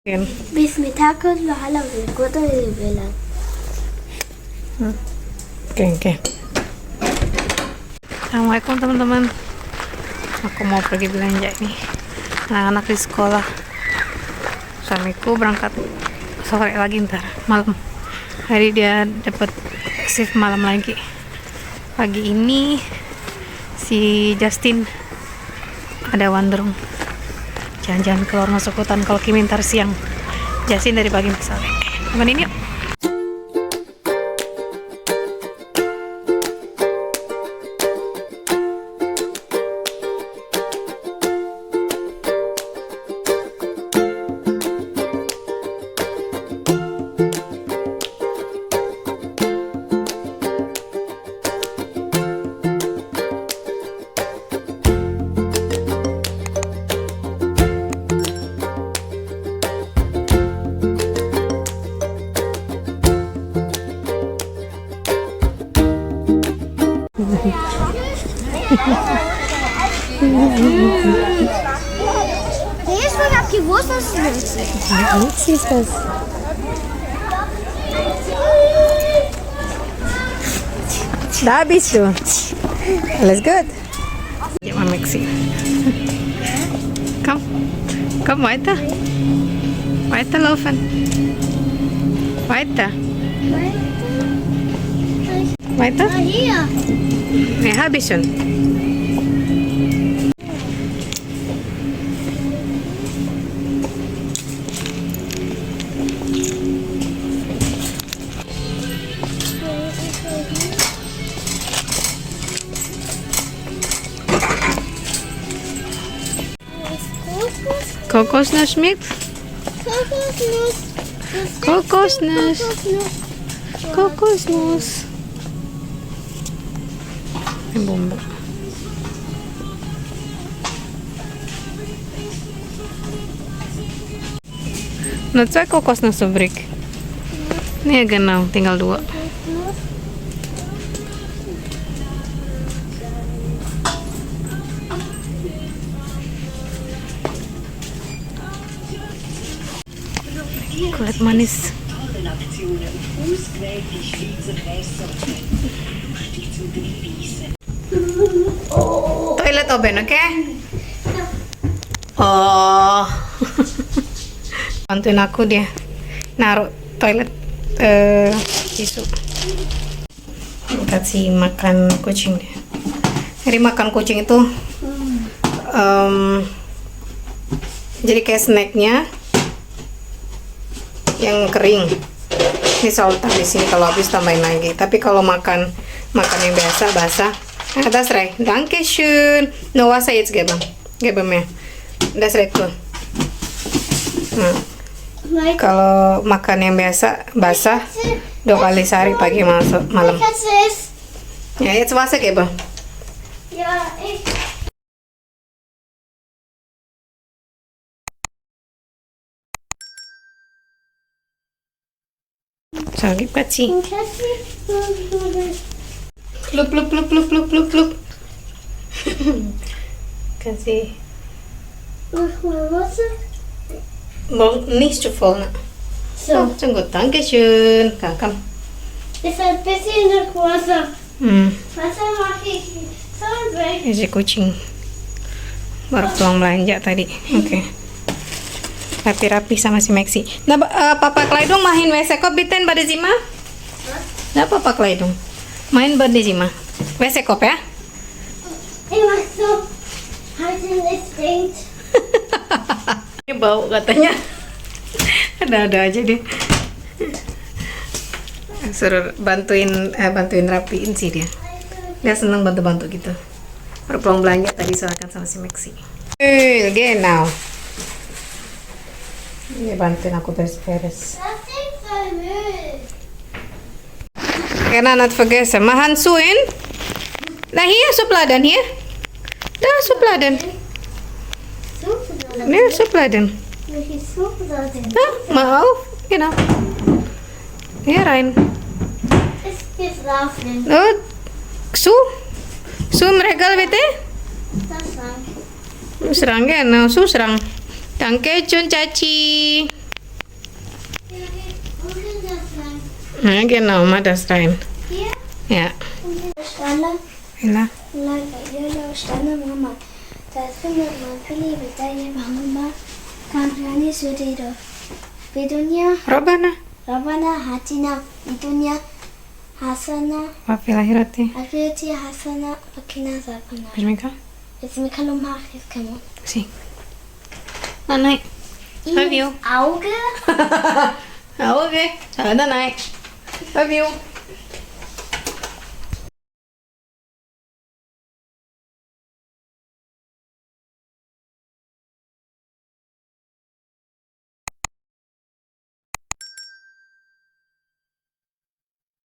Bismillahirrahmanirrahim. Oke. Assalamualaikum teman-teman. Aku mau pergi belanja nih. Anak-anak di sekolah. Suamiku berangkat sore lagi ntar malam. Hari dia dapat shift malam lagi. Pagi ini si Justin ada wandering. Jangan keluar masuk hutan kalau Kimi ntar siang. Justin dari pagi sampai sore. Temenin yuk. Eerst nog heb je worst als Nichts ist das. Da bist du. Alles gut? Ja, mal Maxi. Komm weiter. Weiterlaufen. Weiter. Weiter? Hier. Ja, habe ich schon. Kokosnuss schmeckt? Kokosnuss. Kokosnuss. Een bombe. Nah, 2 kokosnuss break. Nih genau, tinggal 2. Kulit manis. Toilet open, oke? Oh. Bantuin aku dia naruh toilet tisu. Kasih makan kucing dia. Jadi makan kucing itu jadi kayak snacknya yang kering. Ini selalu taruh di sini, kalau habis tambahin lagi. Tapi kalau makan yang biasa basah. Das reicht. Danke schön. No Wasser jetzt geben. Geben mir. Das reicht tuh. Nah. Kalau makan yang biasa basah 2 kali sehari, pagi malam. Ya, jetzt Wasser geben. Ja, ich. Lagi paci. Plup. Kasih. Nog maar Wasser. Nicht zu voll, ne? Zo. Schon gut, danke schön. Komm. Ist ein bisschen noch Wasser. Wasser mache ich so weg. Ini kucing. Baru pulang belanja tadi. Oke. Rapi-rapi sama si Maxi. Nah, Papa Kleidung main WC Kop biten pada Zima? Nah, Papa Kleidung main pada Zima. WC Kop ya? Ich mach so. Halten, es stinkt. Ini bau katanya. Ada-ada aja deh. Suruh bantuin rapiin sih dia. Dia seneng bantu-bantu gitu. Baru pulang belanja tadi soalkan sama si Maxi. Genau. Ini bantuin aku beres-beres. Das ist voll Müll. Karena not vergessen. Machen suin. Nah, hier Supladen hier. Da Supladen. Suppenladen. Nee, Supladen. Welche Suppenladen? Da, mal auf. Genau. Hier rein. Ist geschlafen. Oh, Su im Regal bitte. Das lang. Serang kan? Nah, serang. Danke schön, Caci. Genau, Mother's rein. Hier? Ja. Sterne. Ella. Sterne, Mama. Da findet man viele Medaillen, Mama. Kampioni Sudiro. Bidunya, Robana. Rabana, Hatina, Bidunya, Hasana, Wapi lahir hati? Akriti, Hasana, Akina, Zakana. Bismika. Jetzt mir kann man jetzt kann man. Si. Nanay. Love you. Auge. Okay. Sabi nanay. Love you.